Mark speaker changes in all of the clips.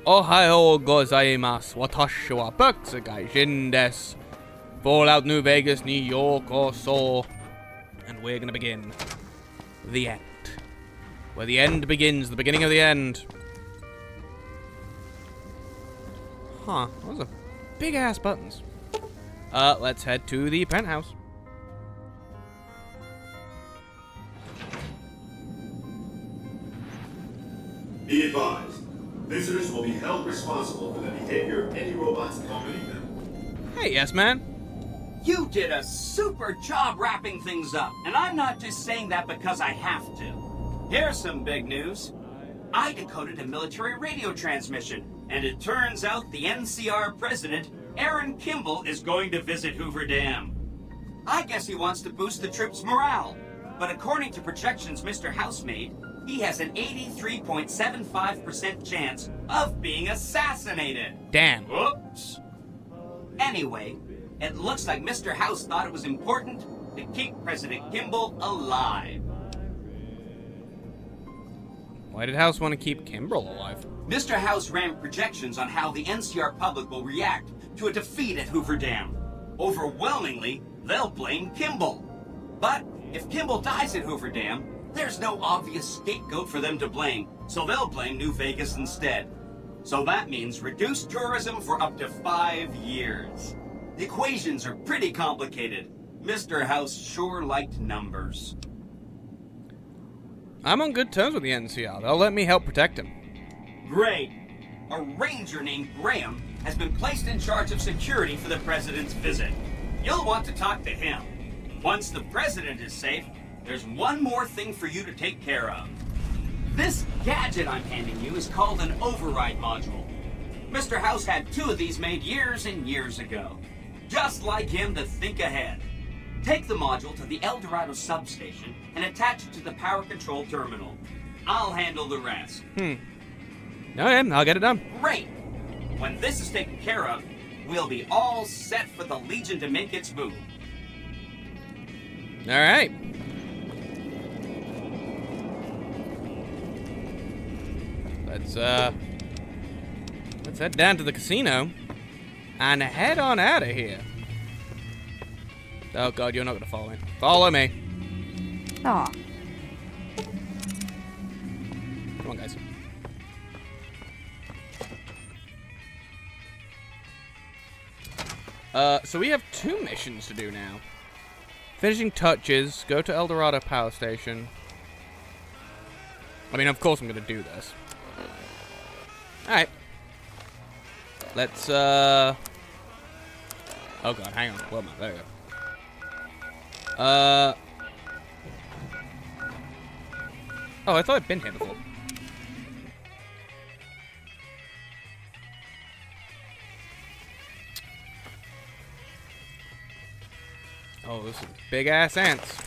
Speaker 1: Ohio gozaimasu. Watashi wa boxer gaijin desu. Fallout New Vegas, New York, or so. And we're gonna begin the end. Where the end begins, the beginning of the end. Huh, those are big ass buttons. Let's head to the penthouse.
Speaker 2: Be advised, visitors will be held responsible for the behavior of any robots accompanying them.
Speaker 1: Hey, yes, man.
Speaker 3: You did a super job wrapping things up, and I'm not just saying that because I have to. Here's some big news. I decoded a military radio transmission, and it turns out the NCR president, Aaron Kimball, is going to visit Hoover Dam. I guess he wants to boost the troops' morale, but according to projections Mr. House made, he has an 83.75% chance of being assassinated.
Speaker 1: Damn.
Speaker 3: Oops. Anyway, it looks like Mr. House thought it was important to keep President Kimball alive.
Speaker 1: Why did House want to keep Kimbrel alive?
Speaker 3: Mr. House ran projections on how the NCR public will react to a defeat at Hoover Dam. Overwhelmingly, they'll blame Kimball. But if Kimball dies at Hoover Dam, there's no obvious scapegoat for them to blame, so they'll blame New Vegas instead. So that means reduced tourism for up to 5 years. The equations are pretty complicated. Mr. House sure liked numbers.
Speaker 1: I'm on good terms with the NCR. They'll let me help protect him.
Speaker 3: Great. A ranger named Graham has been placed in charge of security for the president's visit. You'll want to talk to him. Once the president is safe, there's one more thing for you to take care of. This gadget I'm handing you is called an override module. Mr. House had 2 of these made years and years ago. Just like him to think ahead. Take the module to the El Dorado substation and attach it to the power control terminal. I'll handle the rest.
Speaker 1: Okay, I'll get it done.
Speaker 3: Great! When this is taken care of, we'll be all set for the Legion to make its move.
Speaker 1: Alright. Let's head down to the casino and head on out of here. Oh god, you're not gonna follow me. Follow me.
Speaker 4: Aw.
Speaker 1: Come on, guys. So we have 2 missions to do now. Finishing touches, go to El Dorado Power Station. I mean, of course I'm gonna do this. Alright. Let's, oh god, hang on. Where am I? There we go. Oh, I thought I'd been here before. Oh, this is big-ass ants.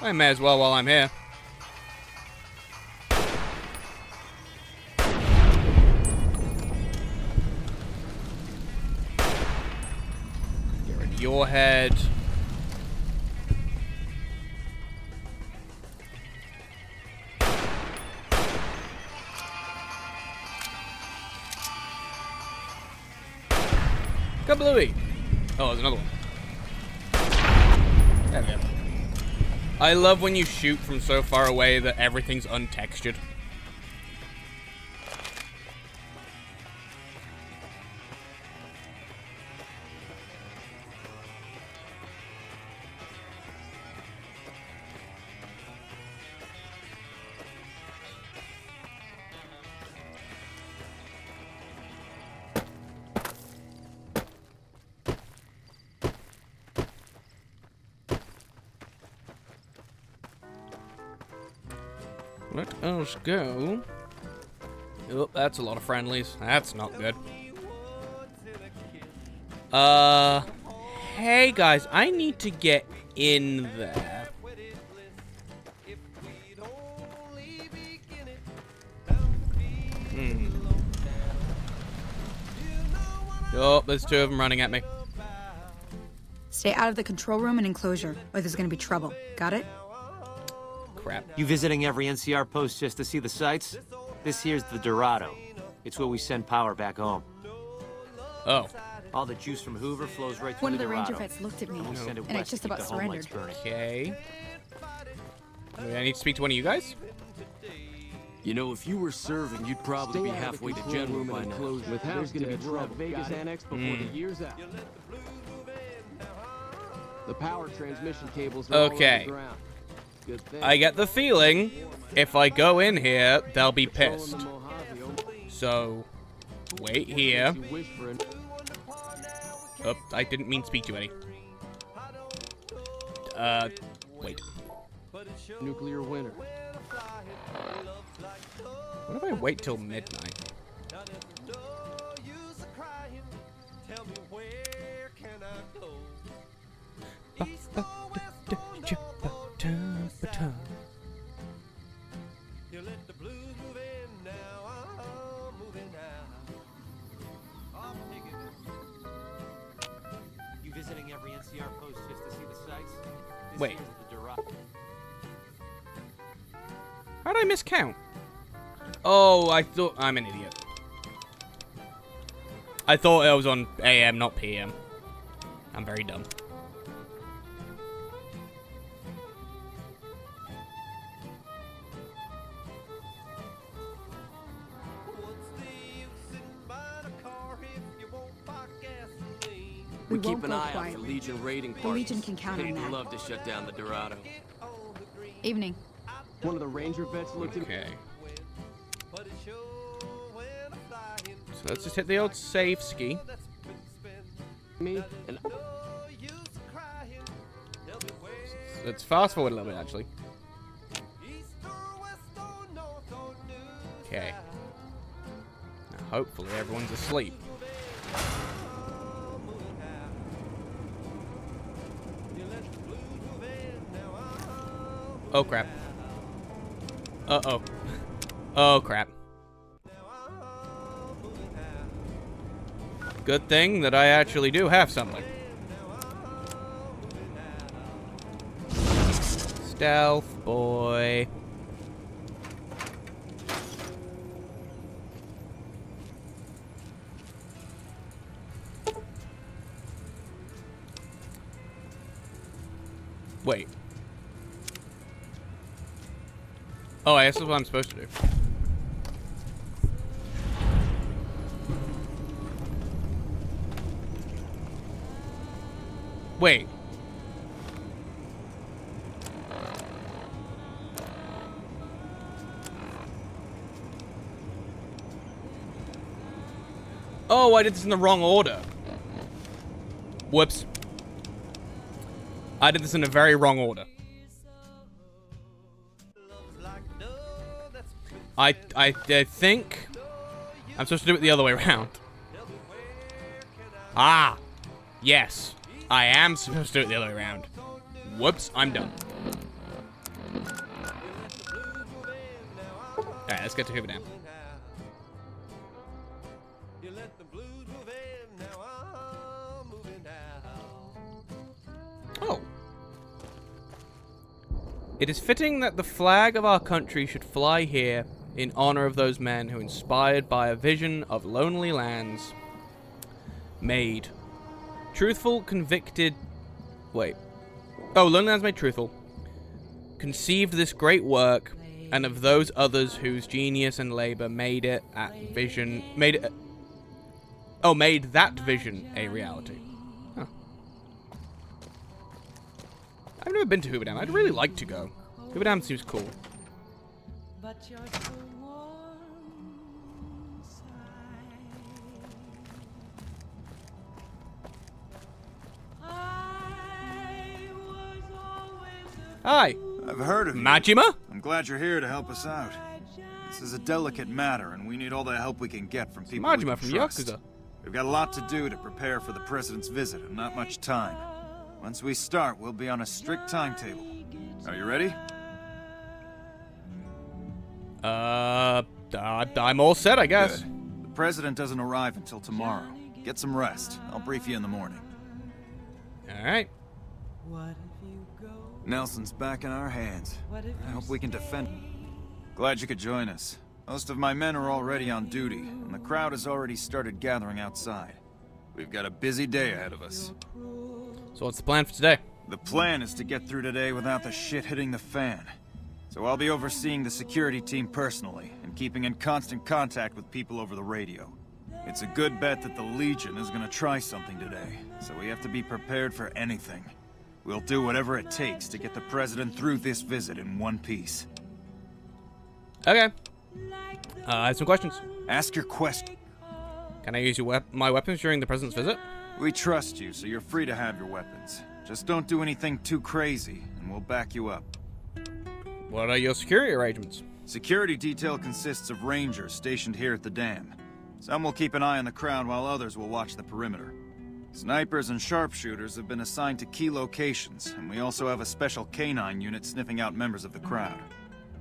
Speaker 1: I may as well while I'm here. Get rid of your head. Kablooey! Oh, there's another one. There we go. I love when you shoot from so far away that everything's untextured. Let us go. Oh, that's a lot of friendlies. That's not good. Hey guys, I need to get in there. Oh, there's 2 of them running at me.
Speaker 4: Stay out of the control room and enclosure, or there's gonna be trouble. Got it?
Speaker 1: crap.
Speaker 4: You visiting every NCR post just to see the sights? This here's the Dorado. It's where we send power back home.
Speaker 1: Oh.
Speaker 4: All the juice from Hoover flows right through
Speaker 5: One of
Speaker 4: the
Speaker 5: the ranger
Speaker 4: Dorado.
Speaker 5: vets looked at me,
Speaker 4: We'll send it
Speaker 5: and I
Speaker 4: west
Speaker 5: just
Speaker 4: to keep
Speaker 5: about
Speaker 4: the home lights
Speaker 5: surrendered.
Speaker 4: burning.
Speaker 1: Okay. I need to speak to one of you guys?
Speaker 6: You know, if you were serving, you'd probably be halfway to general by now.
Speaker 7: With There's gonna be trouble. Vegas Annex before the year's out. The power transmission cables are all
Speaker 1: Okay.
Speaker 7: underground. Good thing.
Speaker 1: I get the feeling if I go in here, they'll be
Speaker 7: Patrolling
Speaker 1: pissed.
Speaker 7: the Mojave,
Speaker 1: So, wait here.
Speaker 7: you wish for an
Speaker 1: Oh, I didn't mean to speak to any. Wait.
Speaker 7: nuclear winter.
Speaker 1: What if I wait till midnight?
Speaker 4: You visiting every NCR post just to see the sights? This
Speaker 1: Wait.
Speaker 4: here's the Dorado.
Speaker 1: How'd I miscount? Oh, I thought... I'm an idiot. I thought it was on AM, not PM. I'm very dumb.
Speaker 7: We
Speaker 5: won't
Speaker 7: keep an
Speaker 5: go
Speaker 7: eye out
Speaker 5: quiet.
Speaker 7: for Legion raiding
Speaker 5: The
Speaker 7: parties.
Speaker 5: Legion can count on
Speaker 6: They'd
Speaker 5: that.
Speaker 6: love to shut down the Dorado.
Speaker 5: Evening.
Speaker 7: One of the ranger vets looked at
Speaker 1: Okay. So let's just hit the old save ski.
Speaker 7: me, and
Speaker 1: Let's fast forward a little bit, actually. Okay. Now, hopefully everyone's asleep. Oh, crap. Uh-oh. Oh, crap. Good thing that I actually do have something. Stealth boy. Wait. Oh, I guess that's what I'm supposed to do. Wait. Oh, I did this in the wrong order. Whoops. I did this in a very wrong order. I think I'm supposed to do it the other way around. Ah, yes, I am supposed to do it the other way around. Whoops, I'm done. Alright, let's get to Hoover Dam. Oh. It is fitting that the flag of our country should fly here in honor of those men who, inspired by a vision of lonely lands, made truthful, convicted... Wait. Oh, lonely lands made truthful. Conceived this great work, and of those others whose genius and labor made it at vision... Made it... Oh, made that vision a reality. Huh. I've never been to Hoover Dam. I'd really like to go. Hoover Dam seems cool.
Speaker 8: But you're so warm inside. I was always a
Speaker 1: Hi,
Speaker 9: I've heard of you.
Speaker 1: Majima?
Speaker 9: I'm glad you're here to help us out. This is a delicate matter, and we need all the help we can get from people we
Speaker 1: Majima
Speaker 9: can
Speaker 1: from
Speaker 9: trust.
Speaker 1: Yakuza.
Speaker 9: We've got a lot to do to prepare for the president's visit, and not much time. Once we start, we'll be on a strict timetable. Are you ready?
Speaker 1: I'm all set, I guess.
Speaker 9: Good. The president doesn't arrive until tomorrow. Get some rest. I'll brief you in the morning.
Speaker 1: All right.
Speaker 8: What if you go
Speaker 9: Nelson's back in our hands.
Speaker 8: What if
Speaker 9: I
Speaker 8: you
Speaker 9: hope we can defend.
Speaker 8: stay?
Speaker 9: Glad you could join us. Most of my men are already on duty, and the crowd has already started gathering outside. We've got a busy day ahead of us.
Speaker 1: So what's the plan for today?
Speaker 9: The plan is to get through today without the shit hitting the fan. So I'll be overseeing the security team personally, and keeping in constant contact with people over the radio. It's a good bet that the Legion is gonna try something today, so we have to be prepared for anything. We'll do whatever it takes to get the President through this visit in one piece.
Speaker 1: Okay. I have some questions.
Speaker 9: Ask your question.
Speaker 1: Can I use my weapons during the President's visit?
Speaker 9: We trust you, so you're free to have your weapons. Just don't do anything too crazy, and we'll back you up.
Speaker 1: What are your security arrangements?
Speaker 9: Security detail consists of rangers stationed here at the dam. Some will keep an eye on the crowd while others will watch the perimeter. Snipers and sharpshooters have been assigned to key locations, and we also have a special canine unit sniffing out members of the crowd.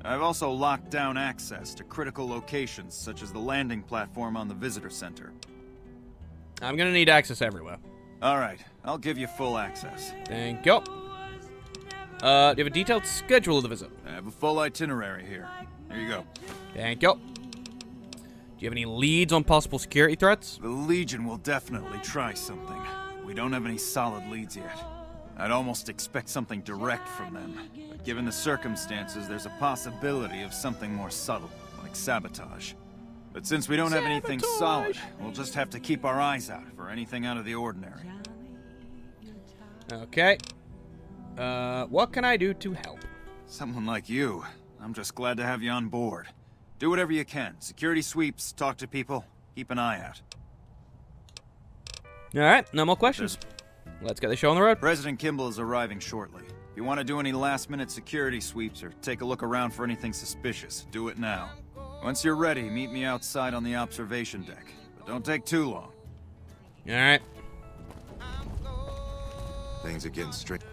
Speaker 9: I've also locked down access to critical locations such as the landing platform on the visitor center.
Speaker 1: I'm gonna need access everywhere.
Speaker 9: Alright, I'll give you full access.
Speaker 1: Thank you. Do you have a detailed schedule of the visit?
Speaker 9: I have a full itinerary here. Here you go.
Speaker 1: Thank you. Do you have any leads on possible security threats?
Speaker 9: The Legion will definitely try something. We don't have any solid leads yet. I'd almost expect something direct from them. But given the circumstances, there's a possibility of something more subtle, like sabotage. But since we don't have anything solid, we'll just have to keep our eyes out for anything out of the ordinary.
Speaker 1: Okay. What can I do to help?
Speaker 9: Someone like you. I'm just glad to have you on board. Do whatever you can. Security sweeps, talk to people, keep an eye out.
Speaker 1: Alright, no more questions. Let's get the show on the road.
Speaker 9: President Kimball is arriving shortly. If you want to do any last-minute security sweeps or take a look around for anything suspicious, do it now. Once you're ready, meet me outside on the observation deck. But don't take too long.
Speaker 1: Alright.
Speaker 10: Things are getting strict.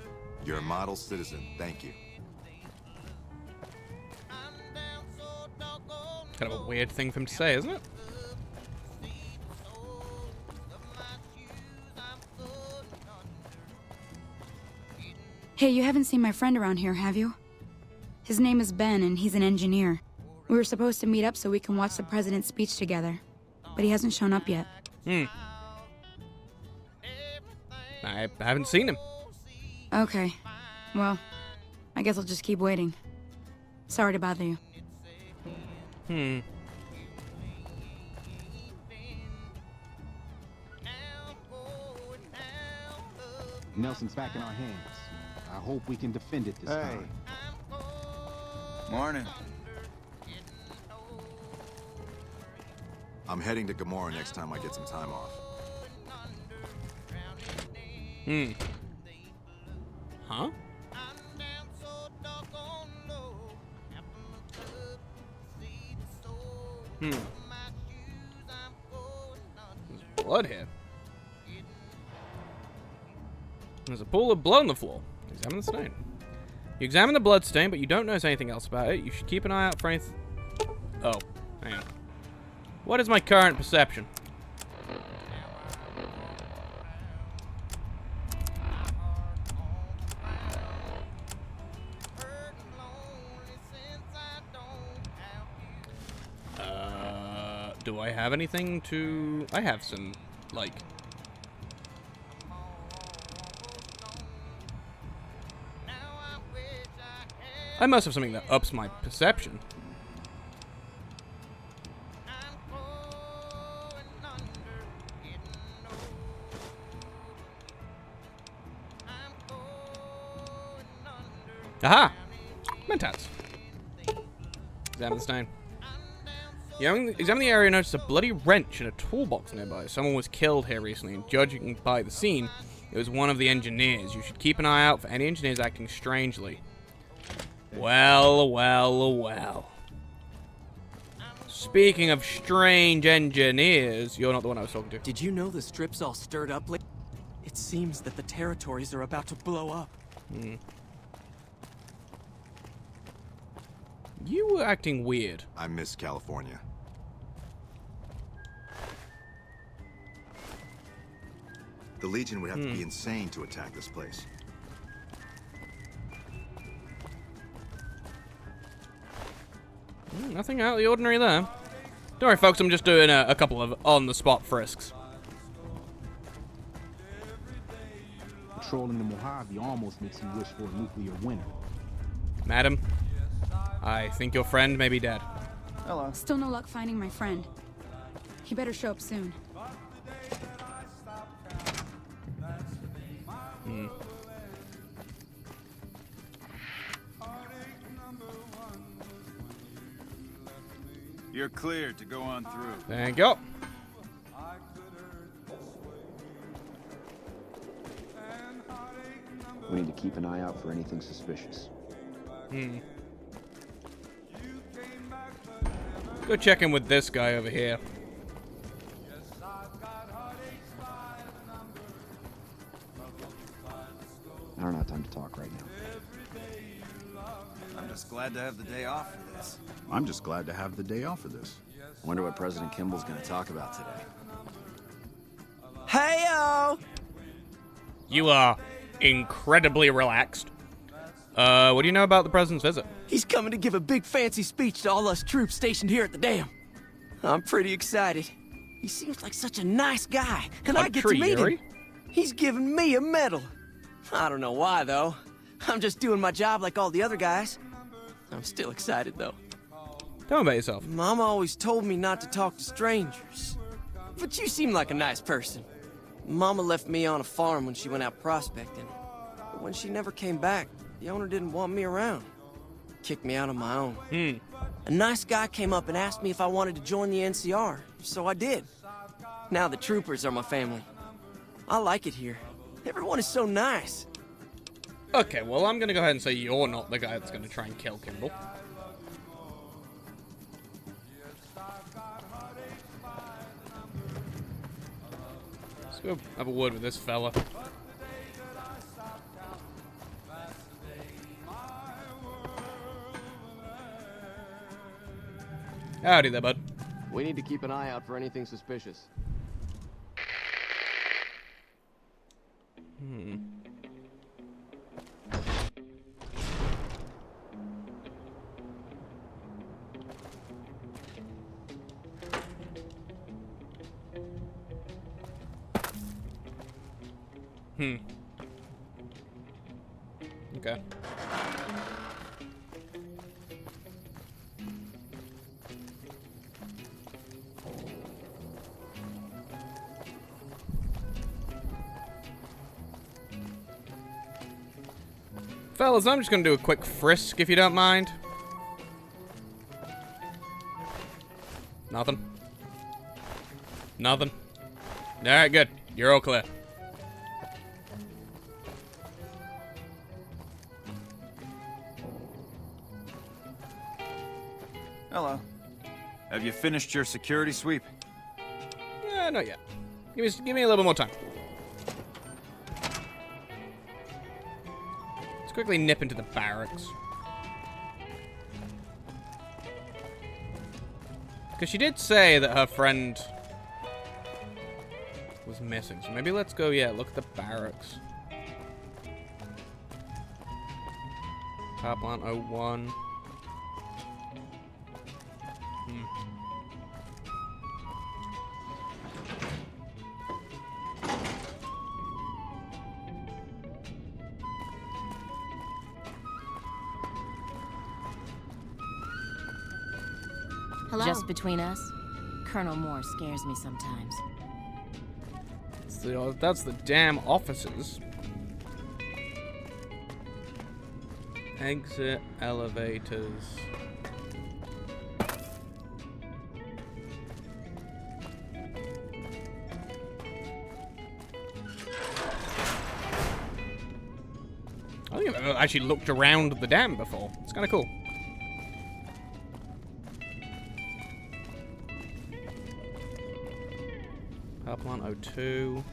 Speaker 10: You're a model citizen. Thank you.
Speaker 1: Kind of a weird thing for him to say, isn't it?
Speaker 5: Hey, you haven't seen my friend around here, have you? His name is Ben, and he's an engineer. We were supposed to meet up so we can watch the president's speech together, but he hasn't shown up yet.
Speaker 1: I haven't seen him.
Speaker 5: Okay. Well, I guess I'll just keep waiting. Sorry to bother you.
Speaker 7: Nelson's back in our hands. I hope we can defend it this time.
Speaker 9: Morning.
Speaker 10: I'm heading to Gamora next time I get some time off.
Speaker 1: Huh? There's blood here. There's a pool of blood on the floor. Examine the stain. You examine the blood stain, but you don't notice anything else about it. You should keep an eye out for anything. Oh, hang on. What is my current perception? Do I have anything to... I have some, like... I must have something that ups my perception. Aha! Mentats. Examine the stain. You examine the area and notice a bloody wrench in a toolbox nearby. Someone was killed here recently, and judging by the scene, it was one of the engineers. You should keep an eye out for any engineers acting strangely. Well, well, well. Speaking of strange engineers, you're not the one I was talking to.
Speaker 6: Did you know the strip's all stirred up? It seems that the territories are about to blow up.
Speaker 1: You were acting weird.
Speaker 10: I miss California. The Legion would have to be insane to attack this place.
Speaker 1: Nothing out of the ordinary there. Don't worry, folks. I'm just doing a couple of on-the-spot frisks.
Speaker 7: Patrolling the Mojave almost makes you wish for a nuclear winter.
Speaker 1: Madam, I think your friend may be dead.
Speaker 9: Hello.
Speaker 5: Still no luck finding my friend. He better show up soon.
Speaker 9: You're cleared to go on through.
Speaker 1: Thank you.
Speaker 11: We need to keep an eye out for anything suspicious.
Speaker 1: Go check in with this guy over here.
Speaker 11: I don't have time to talk right now.
Speaker 9: I'm just glad to have the day off for this.
Speaker 10: I'm just glad to have the day off for this.
Speaker 11: Wonder what President Kimball's gonna talk about today.
Speaker 6: Hey-o!
Speaker 1: You are incredibly relaxed. What do you know about the president's visit?
Speaker 6: He's coming to give a big fancy speech to all us troops stationed here at the dam. I'm pretty excited. He seems like such a nice guy, and I get to meet him. He's giving me a medal. I don't know why, though. I'm just doing my job like all the other guys. I'm still excited, though.
Speaker 1: Tell me about yourself.
Speaker 6: Mama always told me not to talk to strangers. But you seem like a nice person. Mama left me on a farm when she went out prospecting. But when she never came back, the owner didn't want me around. Kicked me out on my own. A nice guy came up and asked me if I wanted to join the NCR, so I did. Now the troopers are my family. I like it here. Everyone is so nice.
Speaker 1: Okay, well, I'm gonna go ahead and say you're not the guy that's gonna try and kill Kimball. Let's go have a word with this fella. Howdy there, bud.
Speaker 12: We need to keep an eye out for anything suspicious.
Speaker 1: Okay. Fellas, I'm just gonna do a quick frisk if you don't mind. Nothing. Nothing. Alright, good. You're all clear.
Speaker 9: Hello. Have you finished your security sweep?
Speaker 1: Yeah, not yet. Give me a little more time. Let's quickly nip into the barracks. Because she did say that her friend was missing. So maybe let's go, yeah, look at the barracks. Power plant 01.
Speaker 13: Hello? Just between us, Colonel Moore scares me sometimes.
Speaker 1: So that's the damn officers. Exit elevators. I think I've never actually looked around the dam before. It's kind of cool. Power plant 02.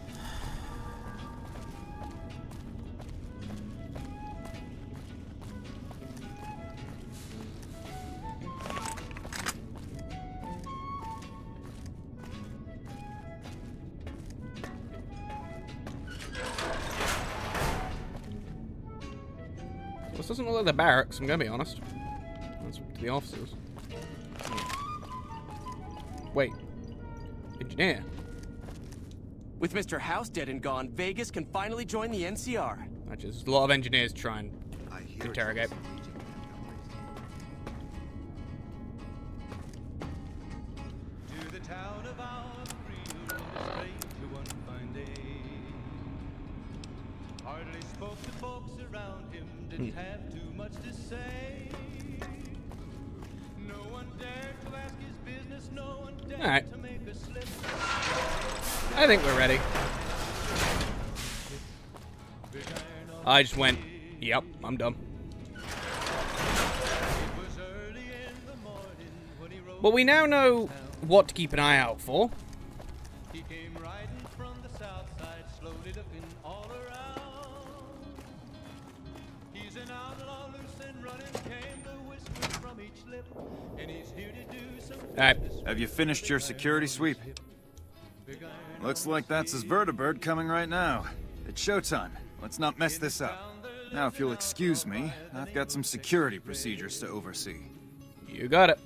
Speaker 1: This doesn't look like the barracks, I'm gonna be honest. That's up to the officers. Wait. Engineer.
Speaker 6: With Mr. House dead and gone, Vegas can finally join the NCR.
Speaker 1: Which is a lot of engineers trying to interrogate.
Speaker 14: To the town of our freedom, straight to one fine day. Hardly spoke to folks around him, didn't have too much to say. No one dared to ask his business, no one dared to make a slip.
Speaker 1: I think we're ready. I just went, yep, I'm done. But we now know what to keep an eye out for.
Speaker 14: He came riding from the south side, slowly looking all around. He's an outlaw, loose and running, came the whisper from each lip, and he's here to do some.
Speaker 1: Alright.
Speaker 9: Have you finished your security sweep? Looks like that's his vertibird coming right now. It's showtime. Let's not mess this up. Now, if you'll excuse me, I've got some security procedures to oversee.
Speaker 1: You got it.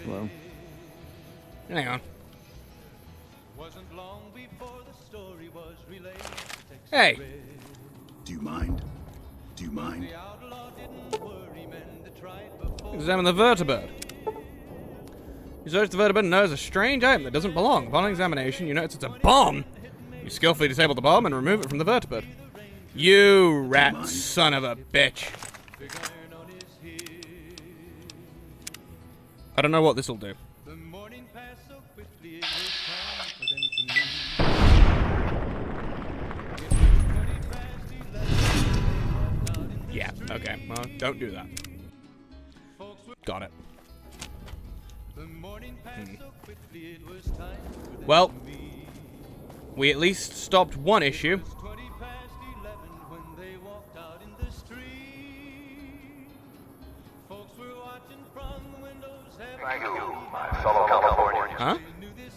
Speaker 11: Hello?
Speaker 1: Hang on. Hey!
Speaker 2: Do you mind? Do you mind?
Speaker 1: Examine the vertibird. You search the vertibird and notice a strange item that doesn't belong. Upon examination, you notice it's a bomb. You skillfully disable the bomb and remove it from the vertibird. You rat son of a bitch. I don't know what this will do. Yeah, okay. Well, don't do that. Got it. Well, we at least stopped one issue.
Speaker 15: Thank you, my fellow Californians,
Speaker 1: Huh?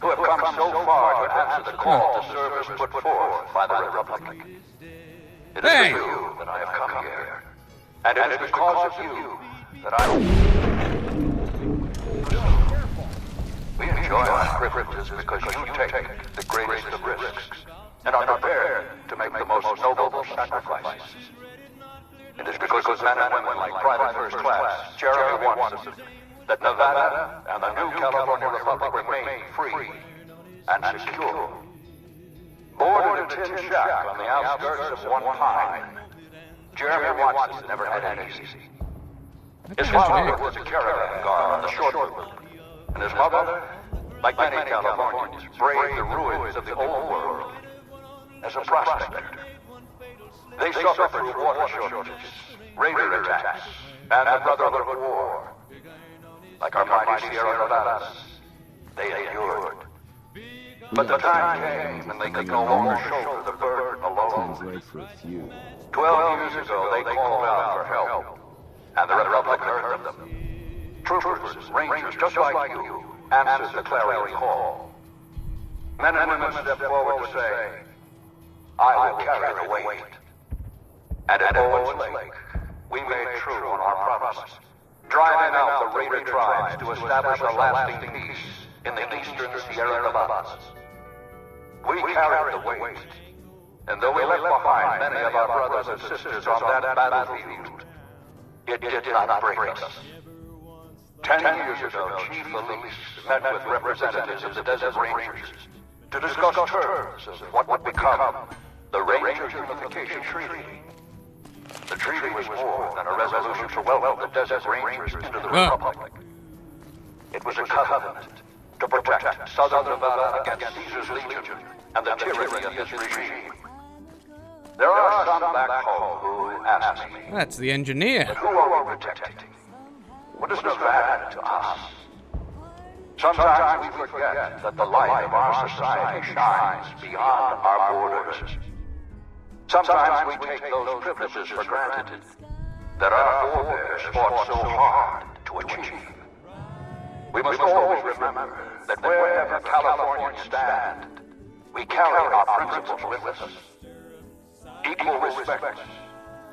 Speaker 15: who have come so far to answer the call to service put forth by the Republic. It is for you that I have come here, and it is because of you that I... We enjoy our privileges because you take the greatest of risks, and are prepared to make the most noble sacrifices. It is because of men and women like Private First Class, Jeremy Watson, that Nevada and the new California Republic remain free and secure. Born in a tin shack on the outskirts of one pine, Jeremy Watson never had it easy. His father was a caravan guard on the short route, and his mother, like many Californians, braved the ruins of the old world as a prospector. They suffered through water shortages, raider attacks, and the Brotherhood War. Like our mighty Sierra Nevadas, they endured. But the time came when they could no longer shoulder the burden alone. 12 years ago, they called out for help, and the Republic heard them. Troopers, rangers, just like you, answered the clarion call. Men and women stepped forward to say, I will carry the weight. And at Owens Lake, we made true on our promise, driving out the raider tribes to establish a lasting peace in the eastern Sierra Nevadas. We carried the weight, and though we left behind many of our brothers and sisters on that battlefield, it did not break us. 10 years ago, Chief Elise met with representatives of the Desert Rangers to discuss terms of what would become the Ranger Unification Treaty. The treaty was more than a resolution to welcome the Desert Rangers into the Republic. It was a covenant to protect Southern Nevada against Caesar's legion and the tyranny of his regime. There are some back home who ask me,
Speaker 1: That's the engineer.
Speaker 15: but who are we protecting? What does Nevada to us? Sometimes we forget that the light of our society shines beyond our borders. Sometimes we take those privileges for granted that our forebears fought so hard to achieve. We must always remember that wherever Californians stand, we carry our principles with us. Equal respect,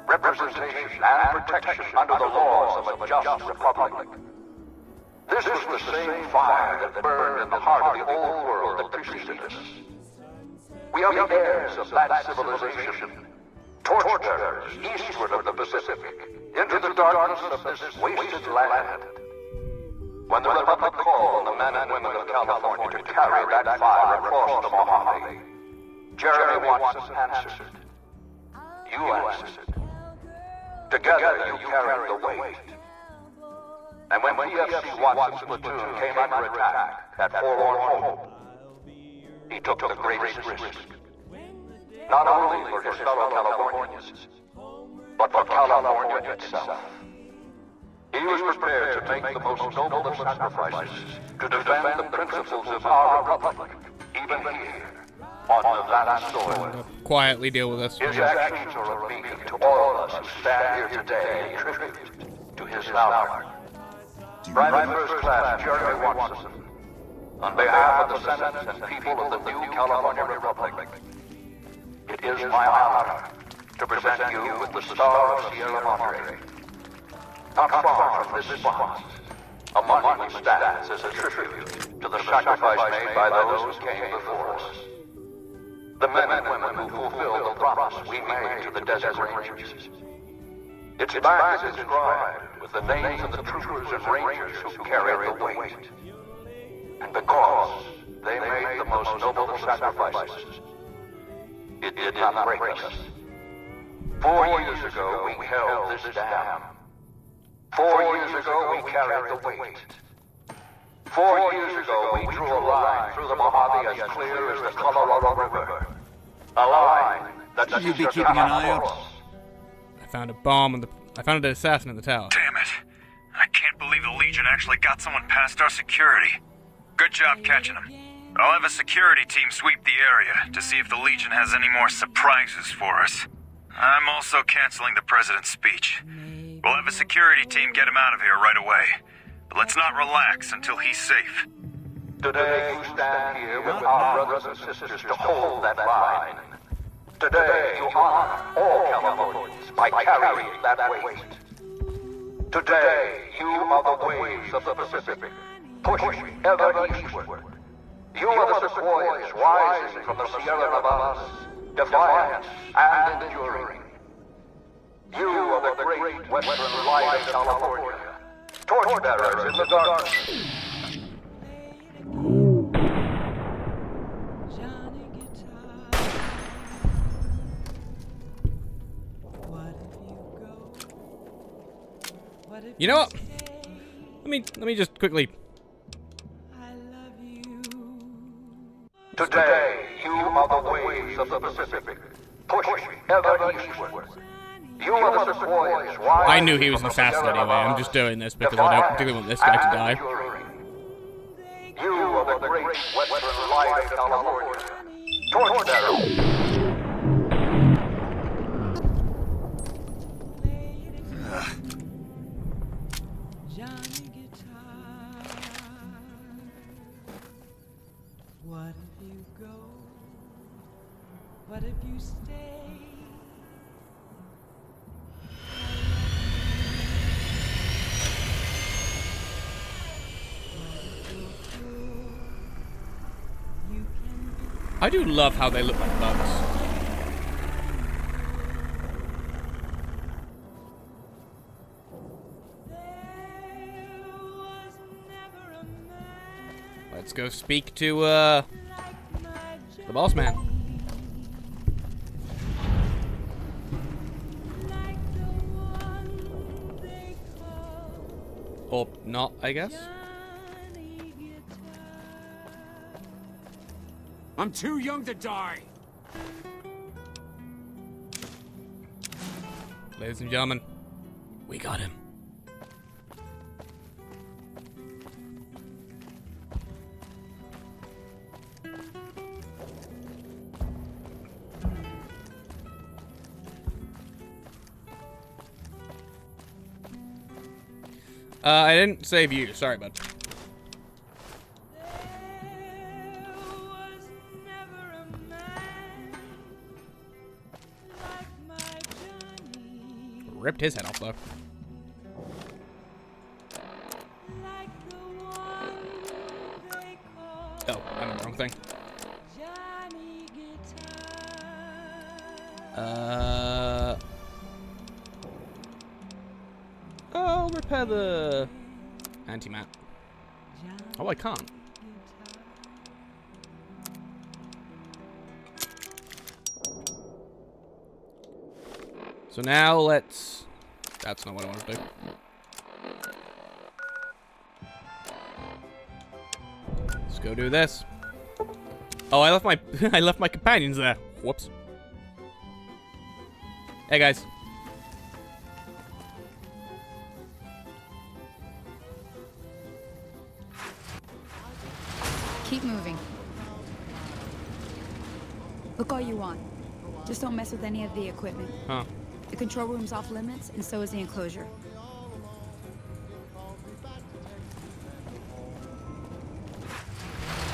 Speaker 15: representation, and protection under the laws of a just republic. This was the same fire that burned in the heart of the old world that preceded us. We are the heirs of that civilization, torchbearers eastward of the Pacific, into the darkness of this wasted land. When the Republic called on the men and women of California to carry that fire across the Mojave, Jeremy Watson answered. You answered. Together you carried the weight. And when PFC Watson's platoon came under attack at Forlorn Hope, he took the greatest risk. Not only for his fellow Californians, but for California itself. He was prepared to make the most noble of sacrifices to defend the principles of our republic, even here, on Nevada soil.
Speaker 1: Quietly deal with this.
Speaker 15: His actions are a beacon to all of us who stand here today in tribute to his valor. Private First Class Jeremy Watson, on behalf of the Senate and people of the new California Republic, it is my honor to present you with the Star of Sierra Madre. Not far from this spot, a monument stands as a tribute to the sacrifice made by those who came before us. The men and women who fulfilled the promise we made to the Desert Rangers. Its back is inscribed with the names of the troopers and rangers who carried the weight. And because they made the most noble of sacrifices, it did not break us. 4 years ago, we held this dam. 4 years ago, we carried the weight. 4 years ago, we drew a line through the Mojave as clear as the Colorado River. A line that
Speaker 9: should you be keeping an eye out?
Speaker 1: I found a bomb in the... I found an assassin in the tower.
Speaker 16: Damn it. I can't believe the Legion actually got someone past our security. Good job catching him. I'll have a security team sweep the area to see if the Legion has any more surprises for us. I'm also canceling the President's speech. We'll have a security team get him out of here right away. But let's not relax until he's safe.
Speaker 15: Today you stand here with our brothers and sisters to hold that line. Today you honor all Californians by carrying that weight. Today you are the waves of the Pacific, pushing ever eastward. You are the sequoias rising from the Sierra Nevadas, defiant and enduring. You are the great western light of California, torchbearers in the darkness.
Speaker 1: You know what? Let me just quickly.
Speaker 15: Today, you are the waves of the Pacific, pushing ever eastward. You are the sequoias rising.
Speaker 1: I knew he was an assassin anyway. I'm just doing this because I don't particularly want this guy to die.
Speaker 15: You are the great western light of California, torchbearers.
Speaker 8: What if you go? What if you stay?
Speaker 1: I do love how they look like bugs. Let's go speak to the boss man. Or not, I guess.
Speaker 17: I'm too young to die.
Speaker 1: Ladies and gentlemen, we got him. I didn't save you. Sorry, bud. Ripped his head off, though. Oh, I'm on the wrong thing. Oh, repair the anti-mat. Oh, I can't. So now let's... That's not what I want to do. Let's go do this. Oh, I left my I left my companions there. Whoops. Hey guys.
Speaker 5: Keep moving. Look all you want. Just don't mess with any of the equipment.
Speaker 1: Huh.
Speaker 5: The control room's off limits, and so is the enclosure.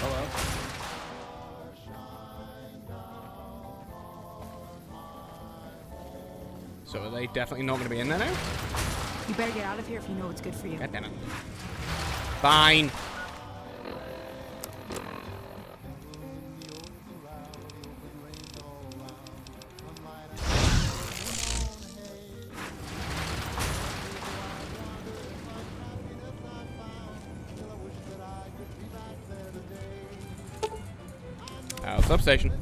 Speaker 1: Hello. So are they definitely not going to be in there now?
Speaker 5: You better get out of here if you know what's good for you.
Speaker 1: God damn it. Fine. Substation.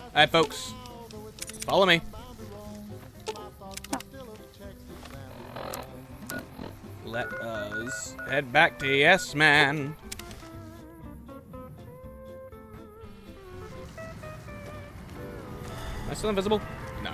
Speaker 1: Alright, folks. Follow me. Let us head back to Yes Man. Am I still invisible? No.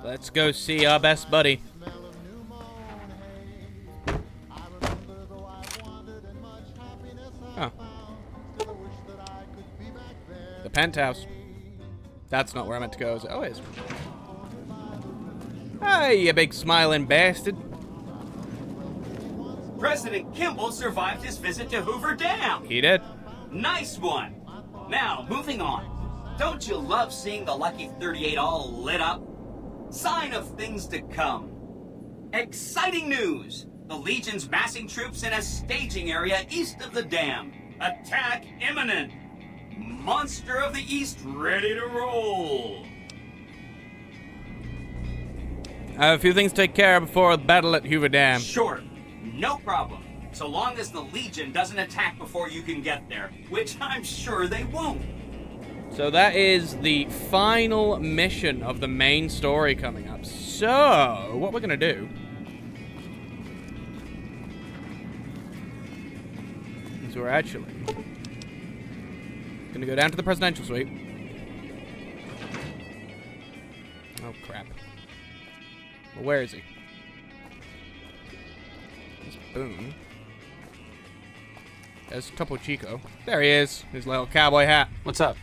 Speaker 1: Let's go see our best buddy. Oh. The penthouse. That's not where I meant to go, is it? Oh, it is. Hey, you big smiling bastard.
Speaker 3: President Kimball survived his visit to Hoover Dam.
Speaker 1: He did.
Speaker 3: Nice one. Now, moving on. Don't you love seeing the Lucky 38 all lit up? Sign of things to come. Exciting news! The Legion's massing troops in a staging area east of the dam. Attack imminent. Monster of the East ready to roll.
Speaker 1: I have a few things to take care of before the battle at Hoover Dam.
Speaker 3: Sure, no problem. So long as the Legion doesn't attack before you can get there, which I'm sure they won't.
Speaker 1: So that is the final mission of the main story coming up. So, what we're going to do is we're actually going to go down to the presidential suite. Oh, crap. Well, where is he? There's Boone. There's Topo Chico. There he is. His little cowboy hat.
Speaker 18: What's up?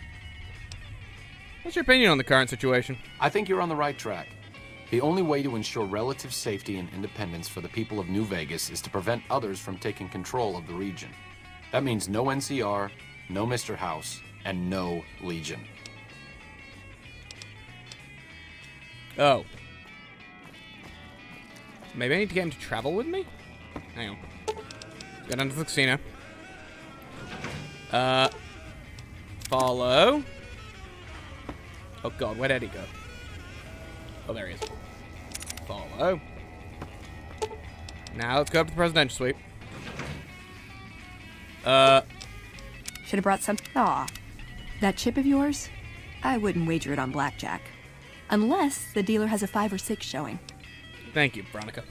Speaker 1: What's your opinion on the current situation?
Speaker 18: I think you're on the right track. The only way to ensure relative safety and independence for the people of New Vegas is to prevent others from taking control of the region. That means no NCR, no Mr. House, and no Legion.
Speaker 1: Oh. Maybe I need to get him to travel with me? Hang on. Go down to the casino. Follow. Oh god, where did he go? Oh, there he is. Follow. Now let's go up to the presidential suite.
Speaker 17: Should have brought some. Aw. That chip of yours? I wouldn't wager it on blackjack. Unless the dealer has a 5 or 6 showing.
Speaker 1: Thank you, Veronica.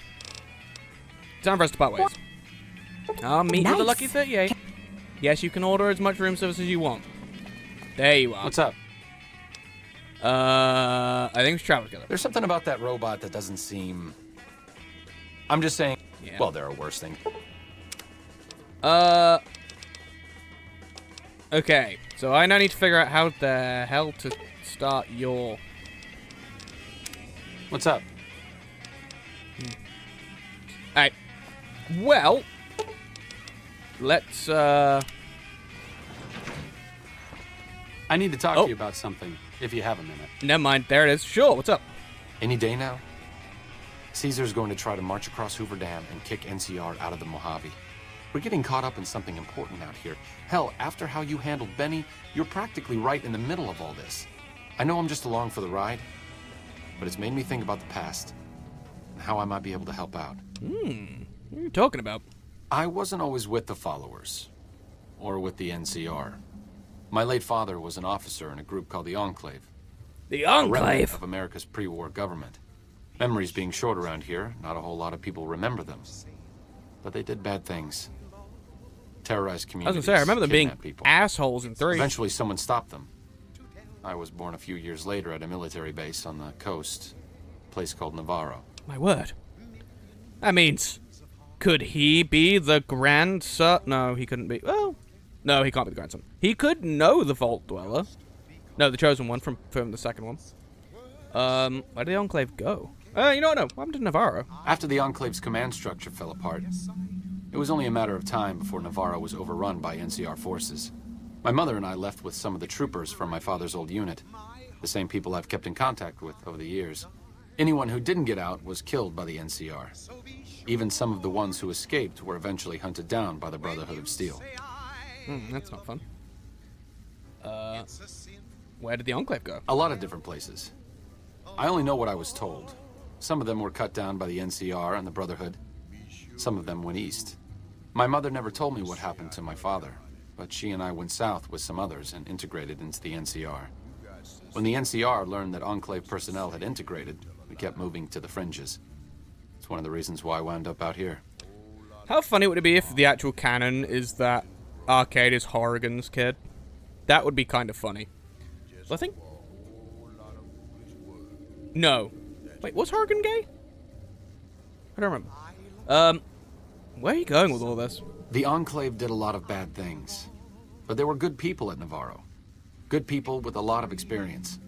Speaker 1: Time for us to part ways. I'll meet you at the Lucky 38. Yes, you can order as much room service as you want. There you are.
Speaker 18: What's up?
Speaker 1: I think we should travel together.
Speaker 18: There's something about that robot that doesn't seem... I'm just saying...
Speaker 1: Yeah.
Speaker 18: Well, there are worse things.
Speaker 1: Okay, so I now need to figure out how the hell to start your...
Speaker 18: What's up?
Speaker 1: Alright. Well, let's,
Speaker 18: I need to talk to you about something, if you have a minute.
Speaker 1: Never mind, there it is. Sure, what's up?
Speaker 18: Any day now, Caesar's going to try to march across Hoover Dam and kick NCR out of the Mojave. We're getting caught up in something important out here. Hell, after how you handled Benny, you're practically right in the middle of all this. I know I'm just along for the ride, but it's made me think about the past and how I might be able to help out.
Speaker 1: What are you talking about?
Speaker 18: I wasn't always with the followers, or with the NCR. My late father was an officer in a group called the Enclave.
Speaker 1: The
Speaker 18: A remnant
Speaker 1: Enclave?
Speaker 18: of America's pre-war government. Memories being short around here, not a whole lot of people remember them. But they did bad things. Terrorized
Speaker 1: I was
Speaker 18: communities.
Speaker 1: gonna say, I remember them being
Speaker 18: kidnapped people.
Speaker 1: assholes in 3.
Speaker 18: Eventually someone stopped them. I was born a few years later at a military base on the coast, a place called Navarro.
Speaker 1: My word. That means, could he be the grandson? No, he couldn't be. Well, no, he can't be the grandson. He could know the Vault Dweller. No, the Chosen One from the second one. Where did the Enclave go? You know what? No, what happened to Navarro?
Speaker 18: After the Enclave's command structure fell apart, it was only a matter of time before Navarro was overrun by NCR forces. My mother and I left with some of the troopers from my father's old unit, the same people I've kept in contact with over the years. Anyone who didn't get out was killed by the NCR. Even some of the ones who escaped were eventually hunted down by the Brotherhood of Steel.
Speaker 1: That's not fun. Where did the Enclave go?
Speaker 18: A lot of different places. I only know what I was told. Some of them were cut down by the NCR and the Brotherhood. Some of them went east. My mother never told me what happened to my father, but she and I went south with some others and integrated into the NCR. When the NCR learned that Enclave personnel had integrated, we kept moving to the fringes. It's one of the reasons why I wound up out here.
Speaker 1: How funny would it be if the actual canon is that Arcade is Horrigan's kid? That would be kind of funny. So I think... No. Wait, was Horrigan gay? I don't remember. Where are you going with all this?
Speaker 18: The Enclave did a lot of bad things, but there were good people at Navarro. Good people with a lot of experience.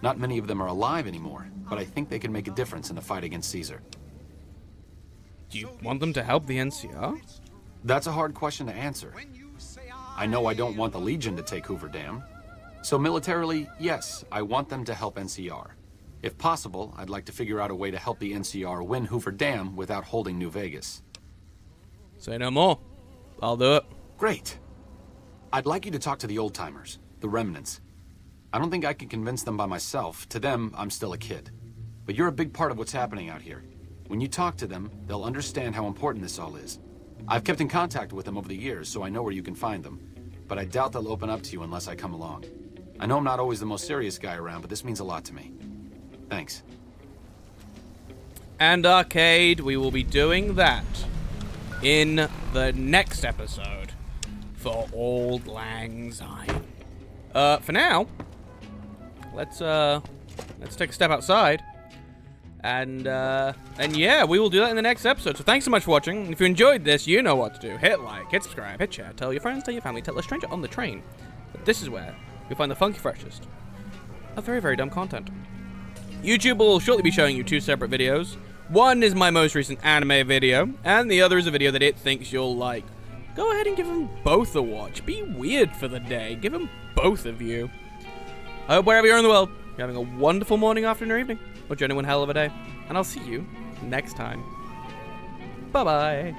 Speaker 18: Not many of them are alive anymore, but I think they can make a difference in the fight against Caesar.
Speaker 1: Do you want them to help the NCR?
Speaker 18: That's a hard question to answer. I know I don't want the Legion to take Hoover Dam. So militarily, yes, I want them to help NCR. If possible, I'd like to figure out a way to help the NCR win Hoover Dam without holding New Vegas.
Speaker 1: Say no more. I'll do it.
Speaker 18: Great. I'd like you to talk to the old-timers, the remnants. I don't think I can convince them by myself. To them, I'm still a kid. But you're a big part of what's happening out here. When you talk to them, they'll understand how important this all is. I've kept in contact with them over the years, so I know where you can find them. But I doubt they'll open up to you unless I come along. I know I'm not always the most serious guy around, but this means a lot to me. Thanks.
Speaker 1: And Arcade, we will be doing that in the next episode for Auld Lang Syne. For now, let's take a step outside. And yeah, we will do that in the next episode. So thanks so much for watching. And if you enjoyed this, you know what to do. Hit like, hit subscribe, hit share, tell your friends, tell your family, tell a stranger on the train that this is where you'll find the funky freshest of very, very dumb content. YouTube will shortly be showing you 2 separate videos. One is my most recent anime video, and the other is a video that it thinks you'll like. Go ahead and give them both a watch. Be weird for the day. Give them both a view. I hope wherever you are in the world, you're having a wonderful morning, afternoon, or evening, or genuine hell of a day. And I'll see you next time. Bye-bye.